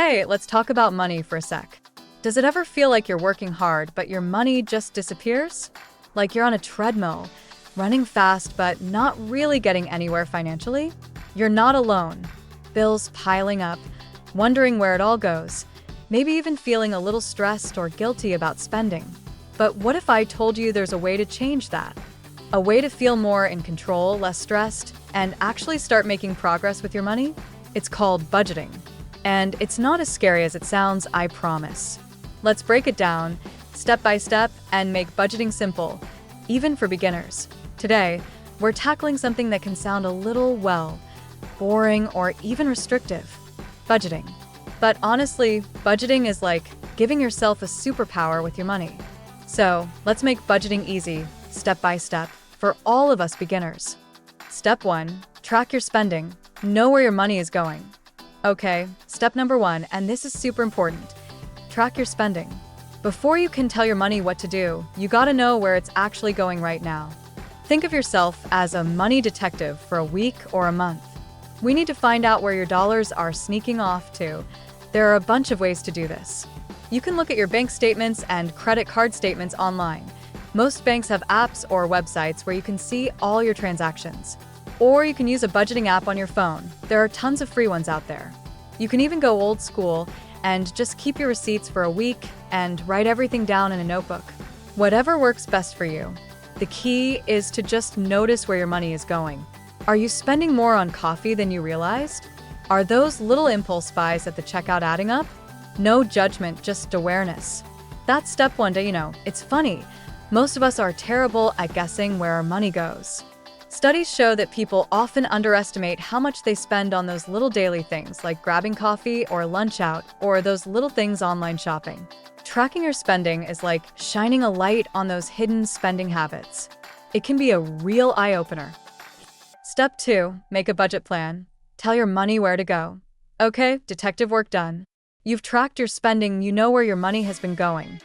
Hey, let's talk about money for a sec. Does it ever feel like you're working hard, but your money just disappears? Like you're on a treadmill, running fast, but not really getting anywhere financially? You're not alone. Bills piling up, wondering where it all goes, maybe even feeling a little stressed or guilty about spending. But what if I told you there's a way to change that? A way to feel more in control, less stressed, and actually start making progress with your money? It's called budgeting. And it's not as scary as it sounds, I promise. Let's break it down, step by step, and make budgeting simple, even for beginners. Today, we're tackling something that can sound a little, boring or even restrictive. Budgeting. But honestly, budgeting is like giving yourself a superpower with your money. So, let's make budgeting easy, step by step, for all of us beginners. Step 1. Track your spending. Know where your money is going. Okay, step number 1, and this is super important. Track your spending. Before you can tell your money what to do, you gotta know where it's actually going right now. Think of yourself as a money detective for a week or a month. We need to find out where your dollars are sneaking off to. There are a bunch of ways to do this. You can look at your bank statements and credit card statements online. Most banks have apps or websites where you can see all your transactions. Or you can use a budgeting app on your phone. There are tons of free ones out there. You can even go old school and just keep your receipts for a week and write everything down in a notebook. Whatever works best for you. The key is to just notice where your money is going. Are you spending more on coffee than you realized? Are those little impulse buys at the checkout adding up? No judgment, just awareness. That's step 1 to, it's funny. Most of us are terrible at guessing where our money goes. Studies show that people often underestimate how much they spend on those little daily things like grabbing coffee or lunch out, or those little things online shopping. Tracking your spending is like shining a light on those hidden spending habits. It can be a real eye-opener. Step 2. Make a budget plan. Tell your money where to go. Okay, detective work done. You've tracked your spending, you know where your money has been going.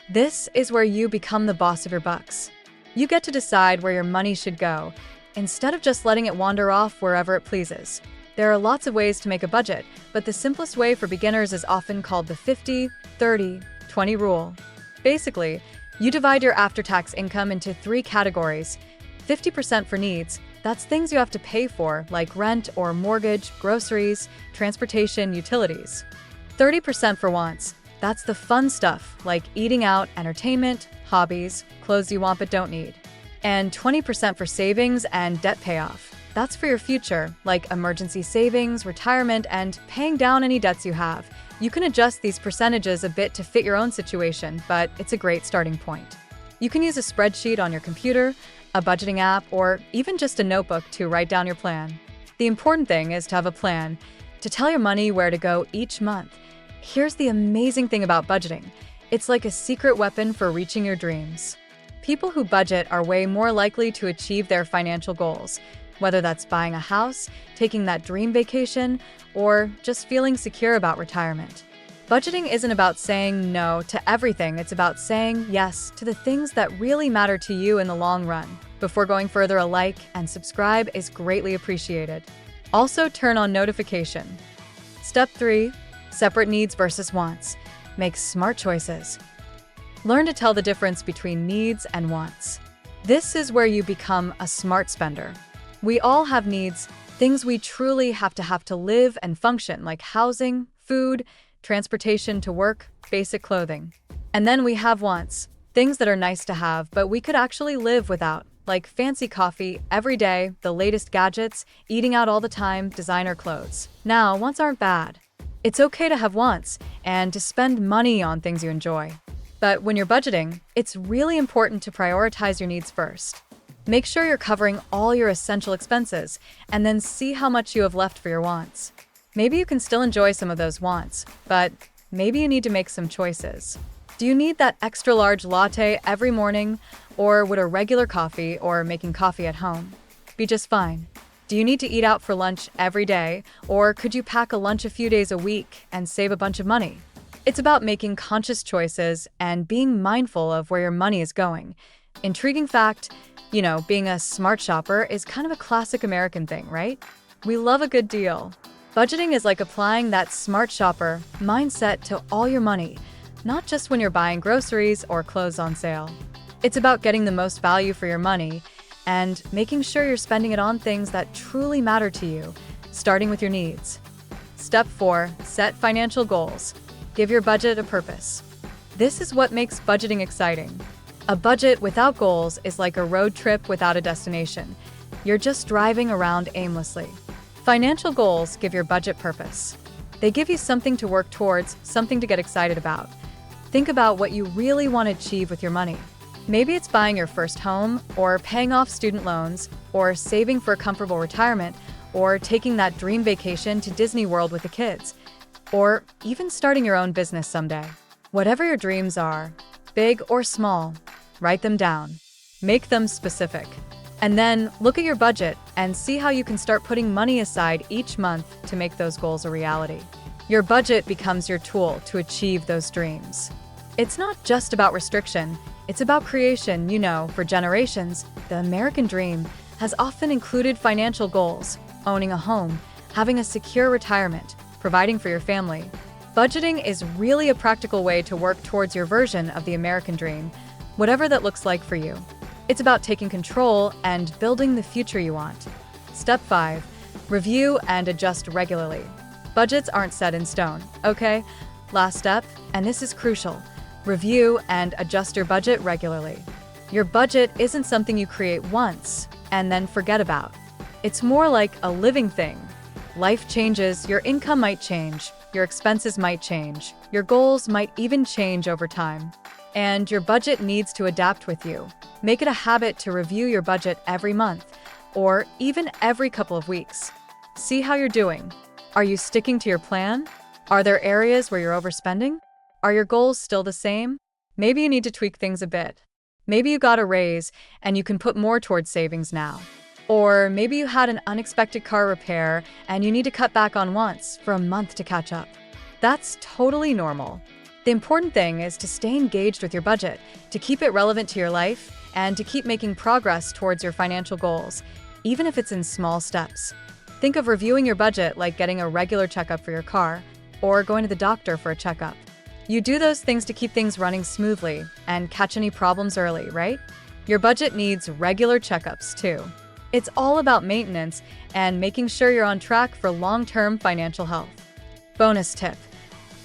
This is where you become the boss of your bucks. You get to decide where your money should go, instead of just letting it wander off wherever it pleases. There are lots of ways to make a budget, but the simplest way for beginners is often called the 50-30-20 rule. Basically, you divide your after-tax income into 3 categories. 50% for needs, that's things you have to pay for, like rent or mortgage, groceries, transportation, utilities. 30% for wants, that's the fun stuff, like eating out, entertainment, hobbies, clothes you want but don't need. And 20% for savings and debt payoff. That's for your future, like emergency savings, retirement, and paying down any debts you have. You can adjust these percentages a bit to fit your own situation, but it's a great starting point. You can use a spreadsheet on your computer, a budgeting app, or even just a notebook to write down your plan. The important thing is to have a plan, to tell your money where to go each month. Here's the amazing thing about budgeting. It's like a secret weapon for reaching your dreams. People who budget are way more likely to achieve their financial goals, whether that's buying a house, taking that dream vacation, or just feeling secure about retirement. Budgeting isn't about saying no to everything, it's about saying yes to the things that really matter to you in the long run. Before going further, a like and subscribe is greatly appreciated. Also, turn on notification. Step 3. Separate needs versus wants. Make smart choices. Learn to tell the difference between needs and wants. This is where you become a smart spender. We all have needs, things we truly have to live and function, like housing, food, transportation to work, basic clothing. And then we have wants, things that are nice to have, but we could actually live without, like fancy coffee every day, the latest gadgets, eating out all the time, designer clothes. Now, wants aren't bad. It's okay to have wants and to spend money on things you enjoy. But when you're budgeting, it's really important to prioritize your needs first. Make sure you're covering all your essential expenses, and then see how much you have left for your wants. Maybe you can still enjoy some of those wants, but maybe you need to make some choices. Do you need that extra large latte every morning, or would a regular coffee or making coffee at home be just fine? Do you need to eat out for lunch every day, or could you pack a lunch a few days a week and save a bunch of money? It's about making conscious choices and being mindful of where your money is going. Intriguing fact, being a smart shopper is kind of a classic American thing, right? We love a good deal. Budgeting is like applying that smart shopper mindset to all your money, not just when you're buying groceries or clothes on sale. It's about getting the most value for your money and making sure you're spending it on things that truly matter to you, starting with your needs. Step 4. Set financial goals. Give your budget a purpose. This is what makes budgeting exciting. A budget without goals is like a road trip without a destination. You're just driving around aimlessly. Financial goals give your budget purpose. They give you something to work towards, something to get excited about. Think about what you really want to achieve with your money. Maybe it's buying your first home, or paying off student loans, or saving for a comfortable retirement, or taking that dream vacation to Disney World with the kids, or even starting your own business someday. Whatever your dreams are, big or small, write them down. Make them specific. And then look at your budget and see how you can start putting money aside each month to make those goals a reality. Your budget becomes your tool to achieve those dreams. It's not just about restriction, it's about creation. For generations, the American dream has often included financial goals, owning a home, having a secure retirement, providing for your family. Budgeting is really a practical way to work towards your version of the American dream, whatever that looks like for you. It's about taking control and building the future you want. Step 5. Review and adjust regularly. Budgets aren't set in stone, okay? Last step, and this is crucial. Review and adjust your budget regularly. Your budget isn't something you create once and then forget about. It's more like a living thing. Life changes, your income might change, your expenses might change, your goals might even change over time. And your budget needs to adapt with you. Make it a habit to review your budget every month, or even every couple of weeks. See how you're doing. Are you sticking to your plan? Are there areas where you're overspending? Are your goals still the same? Maybe you need to tweak things a bit. Maybe you got a raise and you can put more towards savings now. Or maybe you had an unexpected car repair and you need to cut back on wants for a month to catch up. That's totally normal. The important thing is to stay engaged with your budget, to keep it relevant to your life, and to keep making progress towards your financial goals, even if it's in small steps. Think of reviewing your budget like getting a regular checkup for your car, or going to the doctor for a checkup. You do those things to keep things running smoothly and catch any problems early, right? Your budget needs regular checkups too. It's all about maintenance and making sure you're on track for long-term financial health. Bonus tip: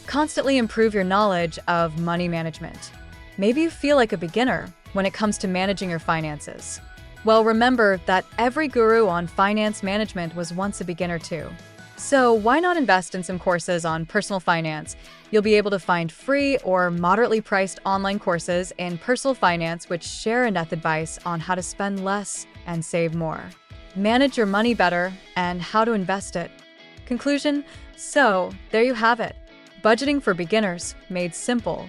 constantly improve your knowledge of money management. Maybe you feel like a beginner when it comes to managing your finances. Well, remember that every guru on finance management was once a beginner too. So why not invest in some courses on personal finance? You'll be able to find free or moderately priced online courses in personal finance which share in-depth advice on how to spend less and save more, manage your money better, and how to invest it. Conclusion: so there you have it. Budgeting for beginners made simple.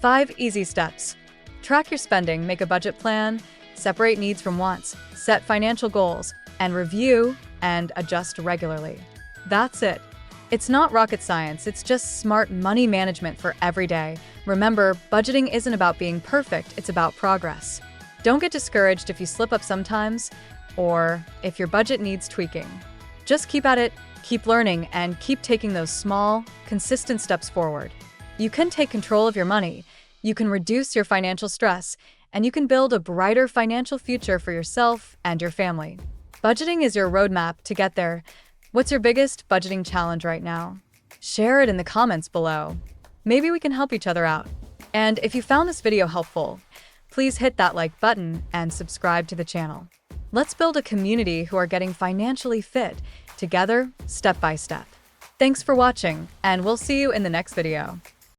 5 easy steps. Track your spending, make a budget plan, separate needs from wants, set financial goals, and review and adjust regularly. That's it. It's not rocket science, it's just smart money management for every day. Remember, budgeting isn't about being perfect, it's about progress. Don't get discouraged if you slip up sometimes, or if your budget needs tweaking. Just keep at it, keep learning, and keep taking those small, consistent steps forward. You can take control of your money, you can reduce your financial stress, and you can build a brighter financial future for yourself and your family. Budgeting is your roadmap to get there. What's your biggest budgeting challenge right now? Share it in the comments below. Maybe we can help each other out. And if you found this video helpful, please hit that like button and subscribe to the channel. Let's build a community who are getting financially fit together, step by step. Thanks for watching, and we'll see you in the next video.